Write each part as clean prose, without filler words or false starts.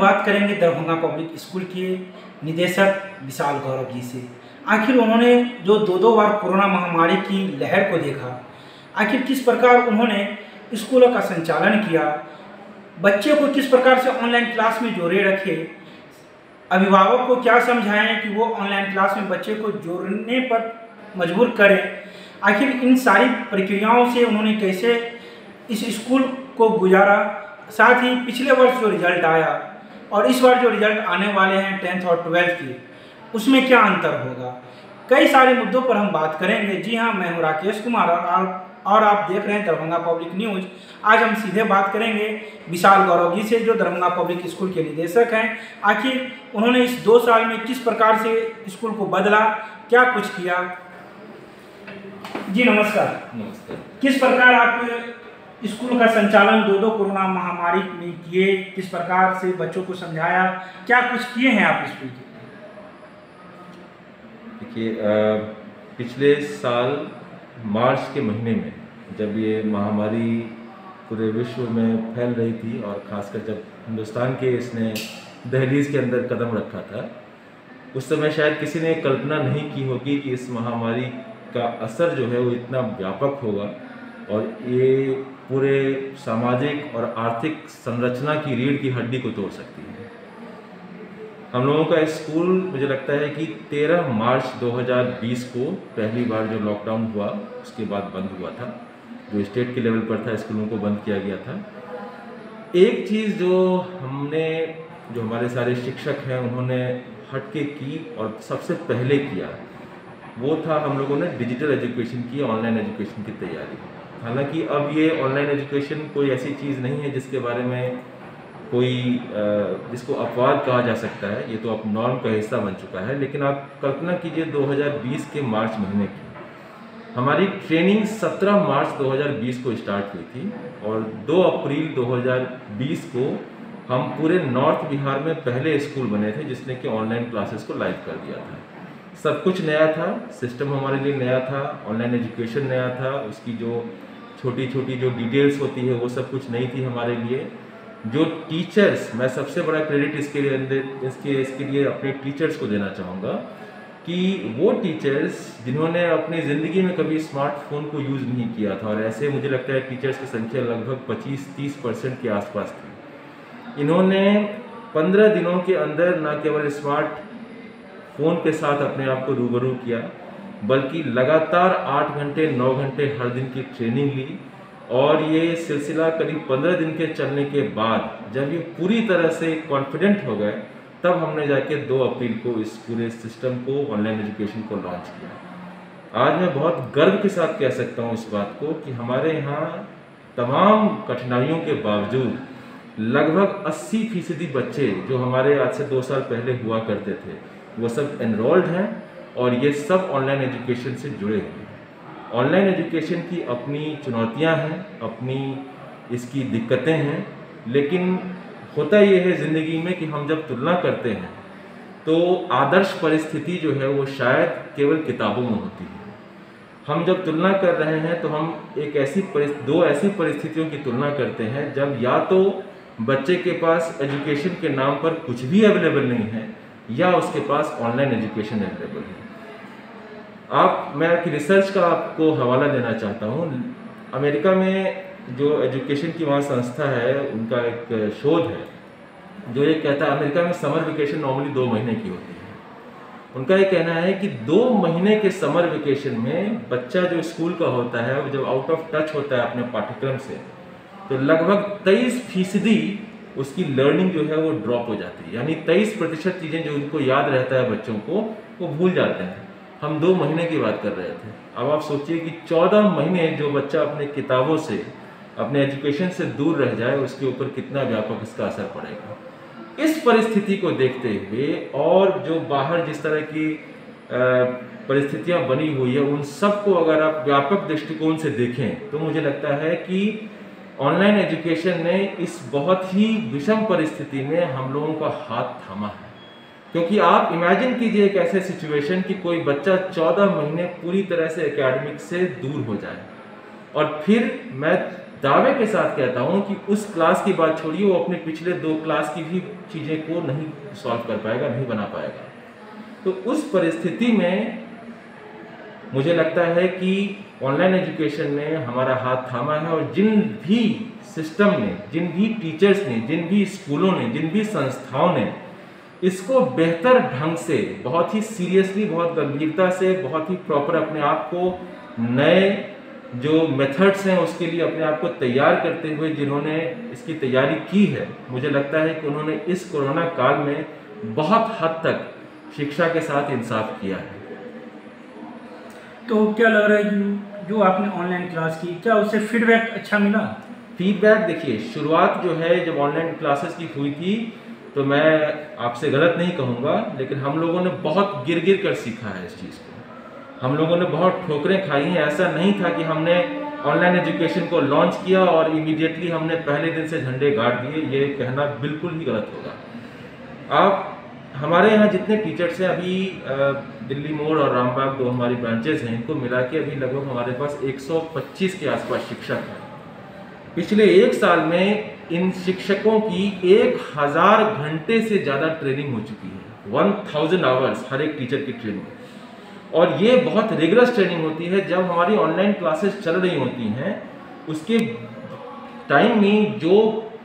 बात करेंगे Darbhanga public school के निदेशक विशाल गौरव जी से। आखिर उन्होंने जो दो बार कोरोना महामारी की लहर को देखा, आखिर किस प्रकार उन्होंने स्कूलों का संचालन किया, बच्चे को किस प्रकार से ऑनलाइन क्लास में जोड़े रखे, अभिभावक को क्या समझाएं कि वो ऑनलाइन क्लास में बच्चे को जोड़ने पर मजबूर करें, आखिर इन सारी प्रक्रियाओं से उन्होंने कैसे इस स्कूल को गुजारा, साथ ही पिछले वर्ष जो रिजल्ट आया और इस बार जो रिजल्ट आने वाले हैं 10th और 12th के, उसमें क्या अंतर होगा, कई सारे मुद्दों पर हम बात करेंगे। जी हाँ, मैं हूँ राकेश कुमार और आप देख रहे हैं दरभंगा पब्लिक न्यूज़। आज हम सीधे बात करेंगे विशाल गौरव जी से, जो दरभंगा पब्लिक स्कूल के निदेशक हैं। आखिर उन्होंने इस 2 साल में किस प्रकार से स्कूल को बदला, क्या कुछ किया। जी नमस्कार। नमस्कार। किस प्रकार आप स्कूल का संचालन 2 कोरोना महामारी में किए, किस प्रकार से बच्चों को समझाया, क्या कुछ किए हैं आप स्कूल के? देखिए, पिछले साल मार्च के महीने में जब ये महामारी पूरे विश्व में फैल रही थी और ख़ासकर जब हिंदुस्तान के इसने दहलीज के अंदर कदम रखा था, उस समय शायद किसी ने कल्पना नहीं की होगी कि इस महामारी का असर जो है वो इतना व्यापक होगा और ये पूरे सामाजिक और आर्थिक संरचना की रीढ़ की हड्डी को तोड़ सकती है। हम लोगों का स्कूल, मुझे लगता है कि 13 मार्च 2020 को पहली बार जो लॉकडाउन हुआ उसके बाद बंद हुआ था, जो स्टेट के लेवल पर था, स्कूलों को बंद किया गया था। एक चीज़ जो हमारे सारे शिक्षक हैं उन्होंने हटके की और सबसे पहले किया, वो था हम लोगों ने डिजिटल एजुकेशन की, ऑनलाइन एजुकेशन की तैयारी। हालांकि अब ये ऑनलाइन एजुकेशन कोई ऐसी चीज़ नहीं है जिसके बारे में जिसको अपवाद कहा जा सकता है, ये तो अब नॉर्म का हिस्सा बन चुका है। लेकिन आप कल्पना कीजिए 2020 के मार्च महीने की हमारी ट्रेनिंग 17 मार्च 2020 को स्टार्ट हुई थी और 2 अप्रैल 2020 को हम पूरे नॉर्थ बिहार में पहले स्कूल बने थे जिसने कि ऑनलाइन क्लासेस को लाइव कर दिया था। सब कुछ नया था, सिस्टम हमारे लिए नया था, ऑनलाइन एजुकेशन नया था, उसकी जो छोटी छोटी जो डिटेल्स होती है वो सब कुछ नई थी हमारे लिए। जो टीचर्स, मैं सबसे बड़ा क्रेडिट इसके लिए अपने टीचर्स को देना चाहूँगा कि वो टीचर्स जिन्होंने अपनी ज़िंदगी में कभी स्मार्टफोन को यूज़ नहीं किया था, और ऐसे मुझे लगता है टीचर्स की संख्या लगभग 25-30% के आसपास थी, इन्होंने 15 दिनों के अंदर न केवल स्मार्टफोन के साथ अपने आप को रूबरू किया, बल्कि लगातार 8 घंटे 9 घंटे हर दिन की ट्रेनिंग ली। और ये सिलसिला करीब 15 दिन के चलने के बाद जब ये पूरी तरह से कॉन्फिडेंट हो गए, तब हमने जाके 2 अप्रैल को इस पूरे सिस्टम को, ऑनलाइन एजुकेशन को लॉन्च किया। आज मैं बहुत गर्व के साथ कह सकता हूँ इस बात को कि हमारे यहाँ तमाम कठिनाइयों के बावजूद लगभग 80% बच्चे जो हमारे आज से 2 साल पहले हुआ करते थे, वो सब एनरोल्ड हैं और ये सब ऑनलाइन एजुकेशन से जुड़े हुए हैं। ऑनलाइन एजुकेशन की अपनी चुनौतियां हैं, अपनी इसकी दिक्कतें हैं, लेकिन होता ये है ज़िंदगी में कि हम जब तुलना करते हैं तो आदर्श परिस्थिति जो है वो शायद केवल किताबों में होती है। हम जब तुलना कर रहे हैं तो हम दो ऐसी परिस्थितियों की तुलना करते हैं जब या तो बच्चे के पास एजुकेशन के नाम पर कुछ भी अवेलेबल नहीं है या उसके पास ऑनलाइन एजुकेशन अवेलेबल है। मैं एक रिसर्च का आपको हवाला देना चाहता हूँ। अमेरिका में जो एजुकेशन की वहाँ संस्था है, उनका एक शोध है जो ये कहता है, अमेरिका में समर वेकेशन नॉर्मली 2 महीने की होती है। उनका ये कहना है कि 2 महीने के समर वेकेशन में बच्चा जो स्कूल का होता है, वो जब आउट ऑफ टच होता है अपने पाठ्यक्रम से, तो लगभग 23% उसकी लर्निंग जो है वो ड्रॉप हो जाती है। यानी 23% चीज़ें जो उनको याद रहता है बच्चों को, वो भूल जाते हैं। हम 2 महीने की बात कर रहे थे। अब आप सोचिए कि 14 महीने जो बच्चा अपने किताबों से, अपने एजुकेशन से दूर रह जाए, उसके ऊपर कितना व्यापक इसका असर पड़ेगा। इस परिस्थिति को देखते हुए और जो बाहर जिस तरह की परिस्थितियां बनी हुई है, उन सब को अगर आप व्यापक दृष्टिकोण से देखें तो मुझे लगता है कि ऑनलाइन एजुकेशन ने इस बहुत ही विषम परिस्थिति में हम लोगों का हाथ थामा है। क्योंकि आप इमेजिन कीजिए एक ऐसे सिचुएशन कि कोई बच्चा 14 महीने पूरी तरह से एकेडमिक से दूर हो जाए, और फिर मैं दावे के साथ कहता हूँ कि उस क्लास की बात छोड़िए, वो अपने पिछले 2 क्लास की भी चीज़ें को नहीं सॉल्व कर पाएगा, नहीं बना पाएगा। तो उस परिस्थिति में मुझे लगता है कि ऑनलाइन एजुकेशन ने हमारा हाथ थामा है, और जिन भी सिस्टम ने, जिन भी टीचर्स ने, जिन भी स्कूलों ने, जिन भी संस्थाओं ने इसको बेहतर ढंग से, बहुत ही सीरियसली, बहुत गंभीरता से, बहुत ही प्रॉपर अपने आप को नए जो मेथड्स हैं उसके लिए अपने आप को तैयार करते हुए जिन्होंने इसकी तैयारी की है, मुझे लगता है कि उन्होंने इस कोरोना काल में बहुत हद तक शिक्षा के साथ इंसाफ किया है। तो क्या लग रहा है कि जो आपने ऑनलाइन क्लास की, क्या उससे फीडबैक अच्छा मिला? फीडबैक देखिए, शुरुआत जो है जब ऑनलाइन क्लासेस की हुई थी, तो मैं आपसे गलत नहीं कहूँगा, लेकिन हम लोगों ने बहुत गिर गिर कर सीखा है इस चीज़ को। हम लोगों ने बहुत ठोकरें खाई हैं। ऐसा नहीं था कि हमने ऑनलाइन एजुकेशन को लॉन्च किया और इमीडिएटली हमने पहले दिन से झंडे गाड़ दिए, ये कहना बिल्कुल ही गलत होगा। आप हमारे यहाँ जितने टीचर्स हैं, अभी दिल्ली मोड़ और रामबाग 2 हमारी ब्रांचेज हैं, इनको मिला के अभी लगभग हमारे पास 125 के आसपास शिक्षक हैं। पिछले 1 साल में इन शिक्षकों की 1000 घंटे से ज़्यादा ट्रेनिंग हो चुकी है, 1000 आवर्स हर एक टीचर की ट्रेनिंग। और ये बहुत रिगरस ट्रेनिंग होती है। जब हमारी ऑनलाइन क्लासेस चल रही होती हैं, उसके टाइम में जो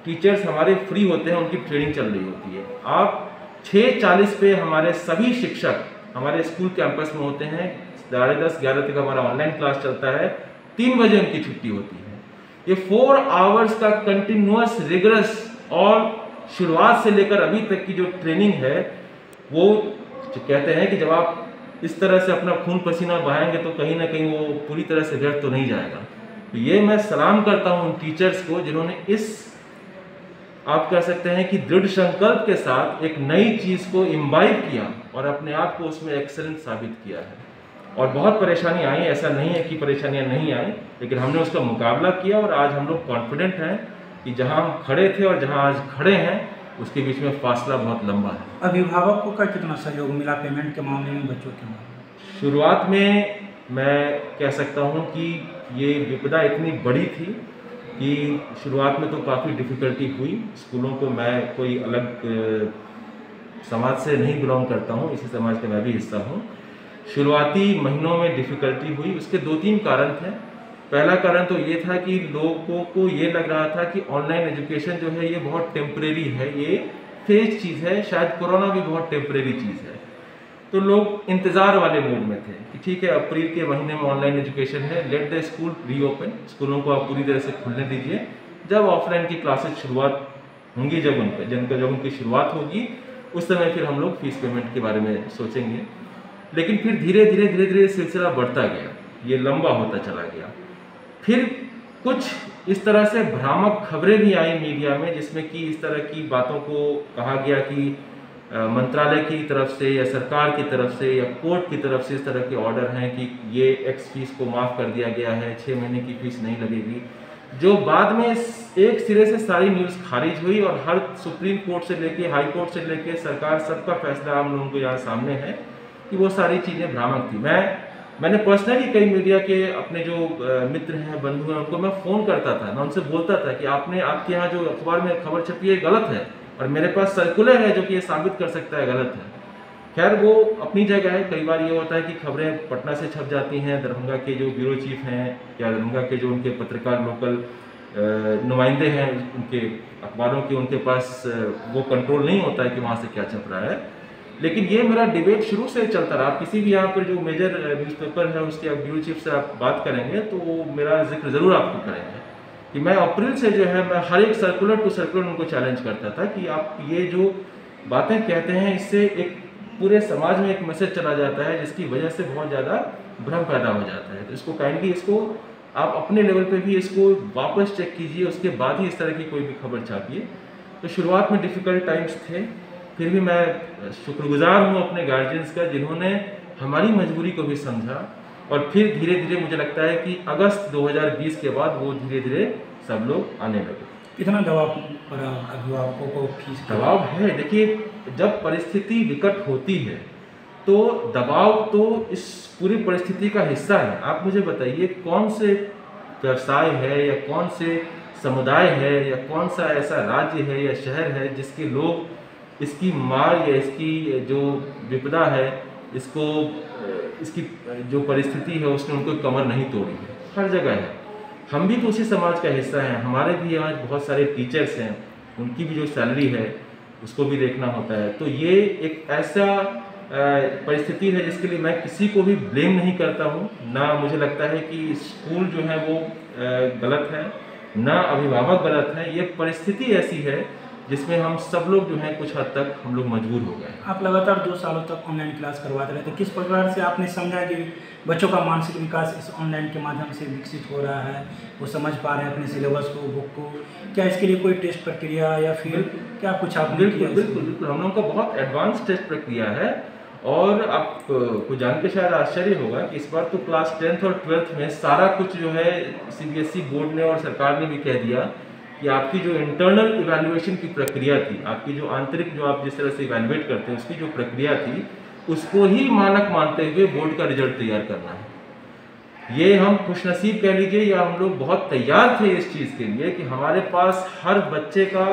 टीचर्स हमारे फ्री होते हैं उनकी ट्रेनिंग चल रही होती है। आप 6:40 पे हमारे सभी शिक्षक हमारे स्कूल कैंपस में होते हैं। 10:30-11 तक हमारा ऑनलाइन क्लास चलता है, 3 बजे उनकी छुट्टी होती है। ये 4 आवर्स का कंटिन्यूअस रिगरस और शुरुआत से लेकर अभी तक की जो ट्रेनिंग है, वो कहते हैं कि जब आप इस तरह से अपना खून पसीना बहाएंगे तो कहीं ना कहीं वो पूरी तरह से व्यर्थ तो नहीं जाएगा। तो ये मैं सलाम करता हूँ उन टीचर्स को जिन्होंने इस, आप कह सकते हैं कि दृढ़ संकल्प के साथ एक नई चीज़ को इम्बाइब किया और अपने आप को उसमें एक्सेलेंट साबित किया है। और बहुत परेशानी आई, ऐसा नहीं है कि परेशानियां नहीं आई, लेकिन हमने उसका मुकाबला किया और आज हम लोग कॉन्फिडेंट हैं कि जहां हम खड़े थे और जहां आज खड़े हैं उसके बीच में फासला बहुत लंबा है। अभिभावकों का कितना सहयोग मिला पेमेंट के मामले में, बच्चों के मामले में? शुरुआत में मैं कह सकता हूँ कि ये विपदा इतनी बड़ी थी कि शुरुआत में तो काफ़ी डिफ़िकल्टी हुई। स्कूलों को, मैं कोई अलग समाज से नहीं बिलोंग करता हूँ, इसी समाज का मैं भी हिस्सा हूँ। शुरुआती महीनों में डिफ़िकल्टी हुई, उसके 2-3 कारण थे। पहला कारण तो ये था कि लोगों को ये लग रहा था कि ऑनलाइन एजुकेशन जो है ये बहुत टेम्परेरी है, ये फेज चीज़ है, शायद कोरोना भी बहुत टेम्परेरी चीज़ है। तो लोग इंतज़ार वाले मूड में थे कि ठीक है, अप्रैल के महीने में ऑनलाइन एजुकेशन है, लेट द स्कूल रीओपन, स्कूलों को आप पूरी तरह से खुलने दीजिए। जब ऑफलाइन की क्लासेस शुरुआत होंगी, जब उनकी शुरुआत होगी, उस समय फिर हम लोग फीस पेमेंट के बारे में सोचेंगे। लेकिन फिर धीरे धीरे सिलसिला बढ़ता गया, ये लंबा होता चला गया। फिर कुछ इस तरह से भ्रामक खबरें भी आई मीडिया में, जिसमें कि इस तरह की बातों को कहा गया कि मंत्रालय की तरफ से या सरकार की तरफ से या कोर्ट की तरफ से इस तरह के ऑर्डर हैं कि ये एक्स फीस को माफ़ कर दिया गया है, 6 महीने की फीस नहीं लगेगी, जो बाद में एक सिरे से सारी न्यूज़ खारिज हुई। और हर सुप्रीम कोर्ट से लेके हाई कोर्ट से लेके सरकार, सबका फैसला हम लोगों को यहाँ सामने है कि वो सारी चीज़ें भ्रामक थी। मैंने पर्सनली कई मीडिया के अपने जो मित्र हैं, बंधु हैं, उनको मैं फ़ोन करता था, मैं उनसे बोलता था कि आपके यहाँ जो अखबार में खबर छपी है गलत है, और मेरे पास सर्कुलर है जो कि ये साबित कर सकता है गलत है। खैर, वो अपनी जगह है। कई बार ये होता है कि खबरें पटना से छप जाती हैं, दरभंगा के जो ब्यूरो चीफ हैं या दरभंगा के जो उनके पत्रकार लोकल नुमाइंदे हैं उनके अखबारों के, उनके पास वो कंट्रोल नहीं होता है कि वहाँ से क्या छप रहा है। लेकिन ये मेरा डिबेट शुरू से चलता रहा। किसी भी यहाँ पर जो मेजर न्यूज़पेपर है उसके ब्यूरो चीफ से आप बात करेंगे तो वो मेरा जिक्र ज़रूर आपको करेंगे कि मैं अप्रैल से जो है मैं हर एक सर्कुलर टू सर्कुलर उनको चैलेंज करता था कि आप ये जो बातें कहते हैं इससे एक पूरे समाज में एक मैसेज चला जाता है जिसकी वजह से बहुत ज़्यादा भ्रम पैदा हो जाता है। तो इसको काइंडली, इसको आप अपने लेवल पे भी इसको वापस चेक कीजिए, उसके बाद ही इस तरह की कोई भी खबर छापिए। तो शुरुआत में डिफ़िकल्ट टाइम्स थे, फिर भी मैं शुक्रगुजार हूँ अपने गार्जियंस का जिन्होंने हमारी मजबूरी को भी समझा। और फिर धीरे धीरे मुझे लगता है कि अगस्त 2020 के बाद वो धीरे धीरे सब लोग आने लगे। कितना दबाव पड़ा अभिभावकों को फीस? दबाव है, देखिए जब परिस्थिति विकट होती है तो दबाव तो इस पूरी परिस्थिति का हिस्सा है। आप मुझे बताइए कौन से व्यवसाय है या कौन से समुदाय है या कौन सा ऐसा राज्य है या शहर है जिसके लोग इसकी मार या इसकी जो विपदा है, इसकी जो परिस्थिति है उसने उनको कमर नहीं तोड़ी है। हर जगह है। हम भी तो उसी समाज का हिस्सा हैं। हमारे भी आज बहुत सारे टीचर्स हैं, उनकी भी जो सैलरी है उसको भी देखना होता है। तो ये एक ऐसा परिस्थिति है जिसके लिए मैं किसी को भी ब्लेम नहीं करता हूँ। ना मुझे लगता है कि स्कूल जो है वो गलत है, ना अभिभावक गलत है। ये परिस्थिति ऐसी है जिसमें हम सब लोग जो हैं कुछ हद तक हम लोग मजबूर हो गए। आप लगातार 2 सालों तक ऑनलाइन क्लास करवाते रहे, तो किस प्रकार से आपने समझा कि बच्चों का मानसिक विकास इस ऑनलाइन के माध्यम से विकसित हो रहा है, वो समझ पा रहे हैं अपने सिलेबस को, बुक को? क्या इसके लिए कोई टेस्ट प्रक्रिया या फिर क्या कुछ आपने किया? बिल्कुल हम लोगों का बहुत एडवांस टेस्ट प्रक्रिया है। और आपको जान के शायद आश्चर्य होगा कि इस बार तो क्लास 10th और 12th में सारा कुछ जो है CBSE बोर्ड ने और सरकार ने भी कह दिया कि आपकी जो इंटरनल इवैल्यूएशन की प्रक्रिया थी, आपकी जो आंतरिक जो आप जिस तरह से इवैल्यूएट करते हैं उसकी जो प्रक्रिया थी, उसको ही मानक मानते हुए बोर्ड का रिजल्ट तैयार करना है। ये हम खुशनसीब कह लीजिए या हम लोग बहुत तैयार थे इस चीज़ के लिए कि हमारे पास हर बच्चे का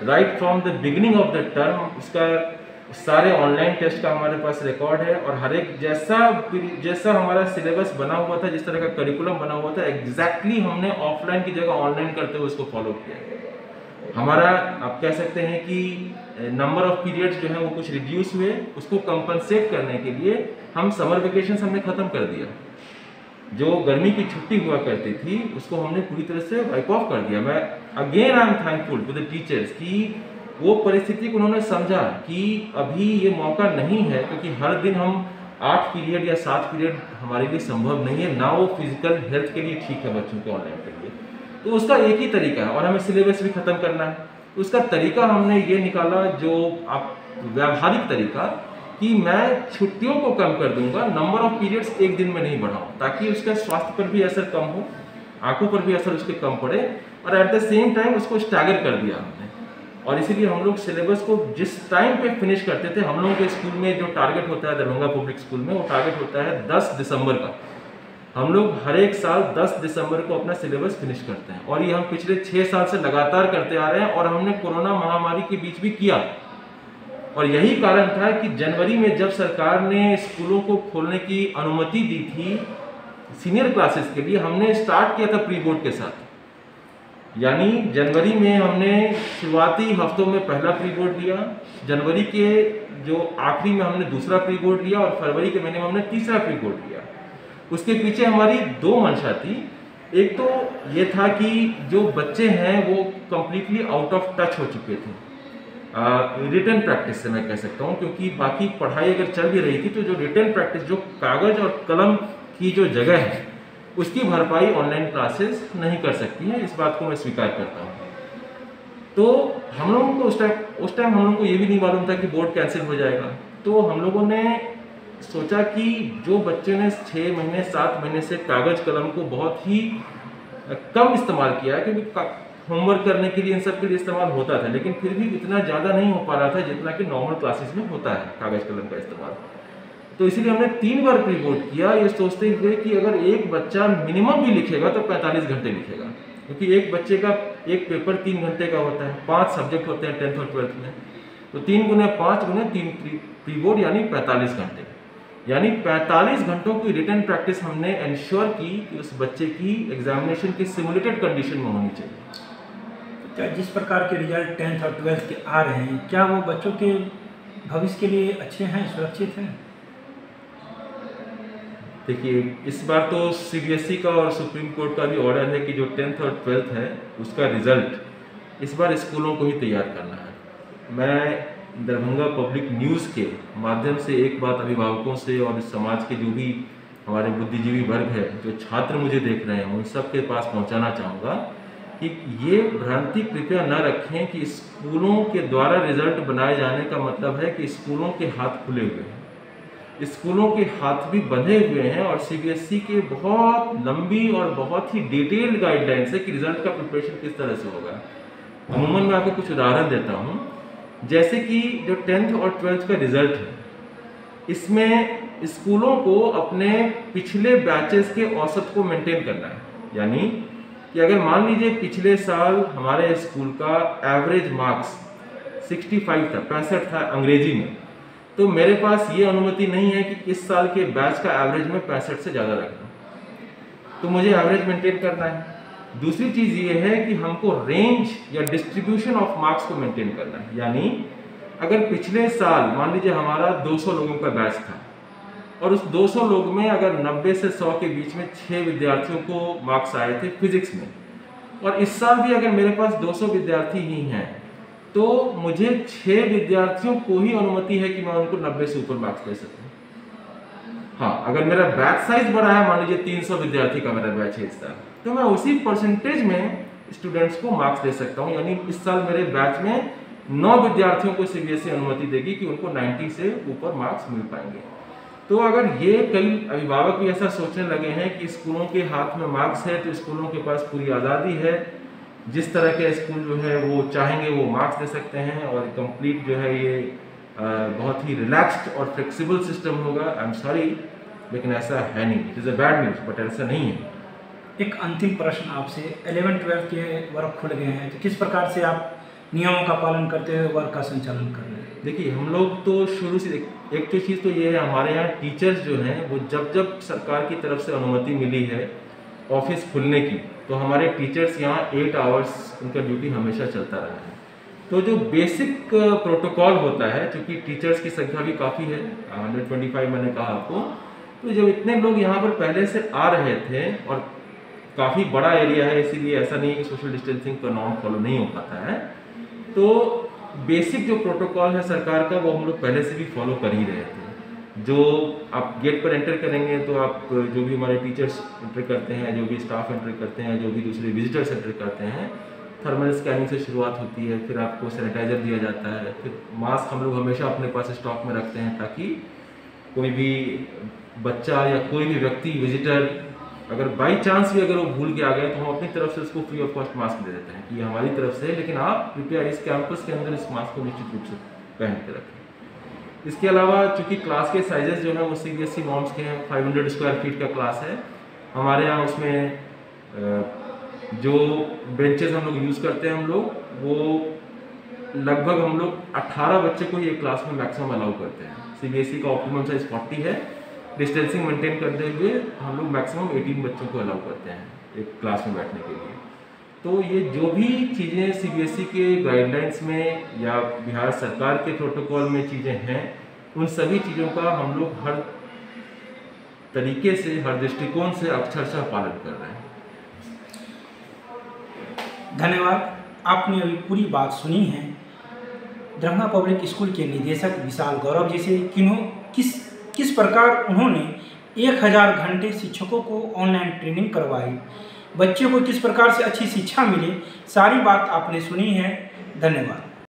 right from the beginning of the term उसका सारे ऑनलाइन टेस्ट का हमारे पास रिकॉर्ड है। और हर एक जैसा हमारा सिलेबस बना हुआ था, जिस तरह का करिकुलम बना हुआ था, एग्जैक्टली हमने ऑफलाइन की जगह ऑनलाइन करते हुए उसको फॉलो किया। हमारा आप कह सकते हैं कि नंबर ऑफ पीरियड्स जो है वो कुछ रिड्यूस हुए, उसको कंपनसेट करने के लिए हम समर वेकेशन हमने ख़त्म कर दिया। जो गर्मी की छुट्टी हुआ करती थी उसको हमने पूरी तरह से वाइप ऑफ कर दिया। मैं again I am thankful to the teachers कि वो परिस्थिति को उन्होंने समझा कि अभी ये मौका नहीं है, क्योंकि हर दिन हम 8 पीरियड या 7 पीरियड हमारे लिए संभव नहीं है, ना वो फिजिकल हेल्थ के लिए ठीक है बच्चों के ऑनलाइन के लिए। तो उसका एक ही तरीका है, और हमें सिलेबस भी ख़त्म करना है। उसका तरीका हमने ये निकाला, जो आप व्यावहारिक तरीका, कि मैं छुट्टियों को कम कर दूंगा, नंबर ऑफ पीरियड्स एक दिन में नहीं बढ़ाऊँ, ताकि उसका स्वास्थ्य पर भी असर कम हो, आंखों पर भी असर उसके कम पड़े, और एट द सेम टाइम उसको स्टैगर कर दिया हमने। और इसीलिए हम लोग सिलेबस को जिस टाइम पे फिनिश करते थे, हम लोगों के स्कूल में जो टारगेट होता है दरभंगा पब्लिक स्कूल में, वो टारगेट होता है 10 दिसंबर का। हम लोग हर एक साल 10 दिसंबर को अपना सिलेबस फिनिश करते हैं, और ये हम पिछले 6 साल से लगातार करते आ रहे हैं, और हमने कोरोना महामारी के बीच भी किया। और यही कारण था कि जनवरी में जब सरकार ने स्कूलों को खोलने की अनुमति दी थी सीनियर क्लासेस के लिए, हमने स्टार्ट किया था प्री बोर्ड के साथ। यानी जनवरी में हमने शुरुआती हफ्तों में पहला प्री बोर्ड लिया, जनवरी के जो आखिरी में हमने दूसरा प्री बोर्ड लिया, और फरवरी के महीने में हमने तीसरा प्री बोर्ड लिया। उसके पीछे हमारी 2 मंशा थी। एक तो ये था कि जो बच्चे हैं वो कम्प्लीटली आउट ऑफ टच हो चुके थे रिटन प्रैक्टिस से, मैं कह सकता हूँ, क्योंकि बाकी पढ़ाई अगर चल भी रही थी तो जो रिटन प्रैक्टिस, जो कागज़ और कलम की जो जगह है, उसकी भरपाई ऑनलाइन क्लासेस नहीं कर सकती हैं। इस बात को मैं स्वीकार करता हूँ। तो हम लोगों को उस टाइम हम लोगों को ये भी नहीं मालूम था कि बोर्ड कैंसिल हो जाएगा। तो हम लोगों ने सोचा कि जो बच्चे ने 6 महीने 7 महीने से कागज़ कलम को बहुत ही कम इस्तेमाल किया, क्योंकि होमवर्क करने के लिए इन सब के लिए इस्तेमाल होता था, लेकिन फिर भी इतना ज़्यादा नहीं हो पा रहा था जितना कि नॉर्मल क्लासेस में होता है कागज़ कलम का इस्तेमाल। तो इसीलिए हमने 3 बार प्री बोर्ड किया, ये सोचते हुए कि अगर एक बच्चा मिनिमम भी लिखेगा तो 45 घंटे लिखेगा, क्योंकि एक बच्चे का एक पेपर 3 घंटे का होता है, 5 सब्जेक्ट होते हैं 10th और 12th में, तो 3 गुने 5 गुने 3 प्री बोर्ड यानी 45 घंटे। यानी 45 घंटों की रिटन प्रैक्टिस हमने इंश्योर की कि उस बच्चे की एग्जामिनेशन की सिमुलेटेड कंडीशन में होनी चाहिए। क्या जिस प्रकार के रिजल्ट 10th और 12th के आ रहे हैं, क्या वो बच्चों के भविष्य के लिए अच्छे हैं, सुरक्षित हैं? देखिए, इस बार तो CBSE का और सुप्रीम कोर्ट का भी ऑर्डर है कि जो 10th और 12th है उसका रिजल्ट इस बार स्कूलों को ही तैयार करना है। मैं दरभंगा पब्लिक न्यूज़ के माध्यम से एक बात अभिभावकों से और इस समाज के जो भी हमारे बुद्धिजीवी वर्ग है, जो छात्र मुझे देख रहे हैं, उन सब के पास पहुंचाना चाहूँगा कि ये भ्रांति कृपया न रखें कि स्कूलों के द्वारा रिजल्ट बनाए जाने का मतलब है कि स्कूलों के हाथ खुले हुए हैं। स्कूलों के हाथ भी बंधे हुए हैं, और CBSE के बहुत लंबी और बहुत ही डिटेल्ड गाइडलाइंस है कि रिजल्ट का प्रिपरेशन किस तरह से होगा। अमूमन मैं आपको कुछ उदाहरण देता हूँ। जैसे कि जो 10th और 12th का रिजल्ट है, इसमें स्कूलों को अपने पिछले बैचेस के औसत को मेंटेन करना है। यानी कि अगर मान लीजिए पिछले साल हमारे स्कूल का एवरेज मार्क्स 65 था, 65 था अंग्रेजी में, तो मेरे पास ये अनुमति नहीं है कि इस साल के बैच का एवरेज में 65 से ज़्यादा रखना, तो मुझे एवरेज मेंटेन करना है। दूसरी चीज़ ये है कि हमको रेंज या डिस्ट्रीब्यूशन ऑफ मार्क्स को मेंटेन करना है, यानी अगर पिछले साल मान लीजिए हमारा 200 लोगों का बैच था और उस 200 लोग में अगर 90 से 100 के बीच में 6 विद्यार्थियों को मार्क्स आए थे फिजिक्स में, और इस साल भी अगर मेरे पास 200 विद्यार्थी ही हैं, तो मुझे 6 विद्यार्थियों को ही अनुमति है कि मैं उनको 90 से ऊपर मार्क्स दे सकूं। हाँ, अगर मेरा बैच साइज बड़ा है, मान लीजिए 300 विद्यार्थी का मेरा बैच है इस साल, तो मैं उसी परसेंटेज में स्टूडेंट्स को मार्क्स दे सकता हूं। यानी इस साल मेरे बैच में 9 विद्यार्थियों को सीबीएसई अनुमति देगी कि उनको 90 से ऊपर मार्क्स मिल पाएंगे। तो अगर ये कई अभिभावक भी ऐसा सोचने लगे हैं कि स्कूलों के हाथ में मार्क्स है तो स्कूलों के पास पूरी आज़ादी है, जिस तरह के स्कूल जो है वो चाहेंगे वो मार्क्स दे सकते हैं और कंप्लीट जो है ये बहुत ही रिलैक्स्ड और फ्लेक्सिबल सिस्टम होगा। आई एम सॉरी, लेकिन ऐसा है नहीं। It is a bad news, but ऐसा नहीं है। एक अंतिम प्रश्न आपसे, 11-12 के वर्ग खुल गए हैं, तो किस प्रकार से आप नियमों का पालन करते हुए वर्ग का संचालन कर रहे हैं? देखिए, हम लोग तो शुरू से एक तो चीज़ तो ये है, हमारे यहाँ टीचर्स जो हैं वो जब सरकार की तरफ से अनुमति मिली है ऑफिस खुलने की, तो हमारे टीचर्स यहाँ 8 आवर्स उनका ड्यूटी हमेशा चलता रहा है। तो जो बेसिक प्रोटोकॉल होता है, क्योंकि टीचर्स की संख्या भी काफ़ी है, 125 मैंने कहा आपको, तो जब इतने लोग यहाँ पर पहले से आ रहे थे और काफ़ी बड़ा एरिया है, इसीलिए ऐसा नहीं है कि सोशल डिस्टेंसिंग का नॉर्म फॉलो नहीं हो पाता है, तो बेसिक जो प्रोटोकॉल है सरकार का वो हम लोग पहले से भी फॉलो कर ही रहे थे। जो आप गेट पर एंटर करेंगे तो आप जो भी हमारे टीचर्स एंटर करते हैं, जो भी स्टाफ एंटर करते हैं, जो भी दूसरे विजिटर्स एंटर करते हैं, थर्मल स्कैनिंग से शुरुआत होती है, फिर आपको सैनिटाइजर दिया जाता है, फिर मास्क हम लोग हमेशा अपने पास स्टॉक में रखते हैं ताकि कोई भी बच्चा या कोई भी व्यक्ति विजिटर अगर बाई चांस भी अगर वो भूल के आ गए तो हम अपनी तरफ से उसको फ्री ऑफ कॉस्ट मास्क दे देते हैं कि हमारी तरफ से, लेकिन आप कृपया इस कैंपस के अंदर इस मास्क को निश्चित रूप से पहन के रखें। इसके अलावा चूँकि क्लास के साइजेस जो हैं वो सीबीएसई नॉर्म्स के हैं, 500 स्क्वायर फीट का क्लास है हमारे यहाँ। उसमें जो बेंचेस हम लोग यूज़ करते हैं हम लोग वो लगभग हम लोग 18 बच्चे को ही एक क्लास में मैक्सिमम अलाउ करते हैं। सीबीएसई का ऑप्टिमम साइज 40 है, डिस्टेंसिंग मेंटेन करते हुए हम लोग मैक्सिमम 18 बच्चों को अलाउ करते हैं एक क्लास में बैठने के लिए। तो ये जो भी चीज़ें सीबीएसई के गाइडलाइंस में या बिहार सरकार के प्रोटोकॉल में चीज़ें हैं, उन सभी चीज़ों का हम लोग हर तरीके से, हर दृष्टिकोण से अक्षरशः पालन कर रहे हैं। धन्यवाद। आपने अभी पूरी बात सुनी है दरभंगा पब्लिक स्कूल के निदेशक विशाल गौरव जी से, किस प्रकार उन्होंने 1000 घंटे शिक्षकों को ऑनलाइन ट्रेनिंग करवाई, बच्चों को किस प्रकार से अच्छी शिक्षा मिली, सारी बात आपने सुनी है। धन्यवाद।